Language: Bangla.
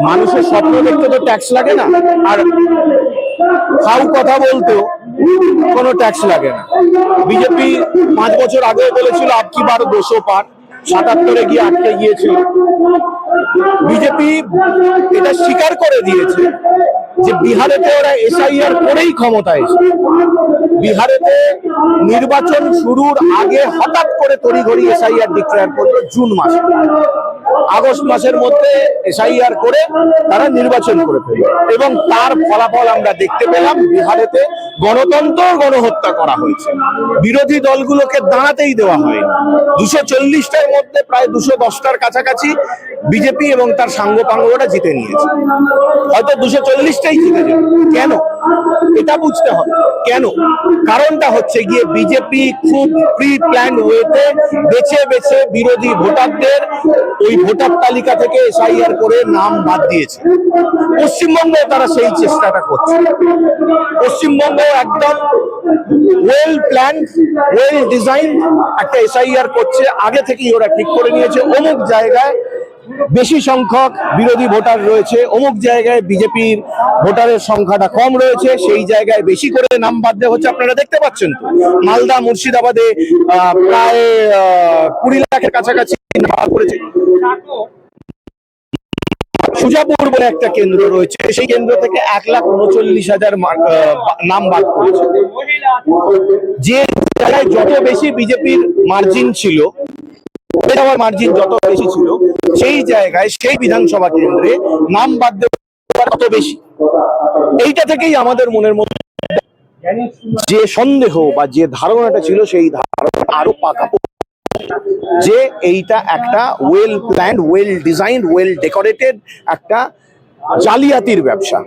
মানুষের স্বপ্ন দেখতে তো ট্যাক্স লাগে না, আর ফাউ কথা বলতেও কোনো ট্যাক্স লাগে না। বিজেপি 5 বছর আগেও বলেছিল আপকি বার 200 পার, 77-এ গিয়ে আটকে গিয়েছিল। বিজেপি এটা স্বীকার করে দিয়েছে যে বিহারেতে ওরা এসআইআর করেই ক্ষমতায় এসেছে। বিহারেতে নির্বাচন শুরুর আগে হঠাৎ করে তড়িঘড়ি এসআইআর ডিক্লেয়ার করলো জুন মাসে। আগস্ট মাসের মধ্যে এসআইআর করে তারা নির্বাচন করে ফেলল, এবং তার ফলাফল আমরা দেখতে পেলাম। বিহারেতে গণতন্ত্র গণহত্যা করা হয়েছে, বিরোধী দলগুলোকে দাঁড়াতেই দেওয়া হয়। 240টার মধ্যে প্রায় 210টার কাছাকাছি বিজেপি এবং তার সাঙ্গপাঙ্গরা জিতে নিয়েছে, হয়তো 240টাই জিতে যাবে। কেন? এটা বুঝতে হবে কেন। কারণটা হচ্ছে গিয়ে বিজেপি খুব প্রি প্ল্যান ওয়েতে বেছে বেছে বিরোধী ভোটারদের ওই ভোটার তালিকা থেকে এসআইআর করে নাম বাদ দিয়েছে। পশ্চিমবঙ্গে তারা সেই চেষ্টাটা করছে। পশ্চিমবঙ্গ একদম ওয়েল প্ল্যান, ওয়েল ডিজাইন একটা এসআইআর করছে। আগে থেকেই ওরা ঠিক করে নিয়েছে অমুক জায়গায় বেশি সংখ্যক বিরোধী ভোটার রয়েছে, অমুক জায়গায় বিজেপির ভোটারের সংখ্যাটা কম রয়েছে, সেই জায়গায় বেশি করে নাম বাদ দেওয়া হচ্ছে। আপনারা দেখতে পাচ্ছেন তো মালদা মুর্শিদাবাদে প্রায় 20 লাখের কাছাকাছি নাম করেছে। সুজাপুর বলে একটা কেন্দ্র রয়েছে, সেই কেন্দ্র থেকে 1,39,000 নাম বাদ করেছে। যে জায়গায় যত বেশি বিজেপির মার্জিন ছিল, মার্জিন যত বেশি ছিল, সেই জায়গায় সেই বিধানসভা কেন্দ্রে নাম বাদ দেওয়া তত বেশি। এইটা থেকেই আমাদের মনের মধ্যে যে সন্দেহ বা যে ধারণাটা ছিল, সেই ধারণা আরো পাকা যে এইটা একটা well planned, well design, well decorated একটা জালিয়াতির ব্যবসা।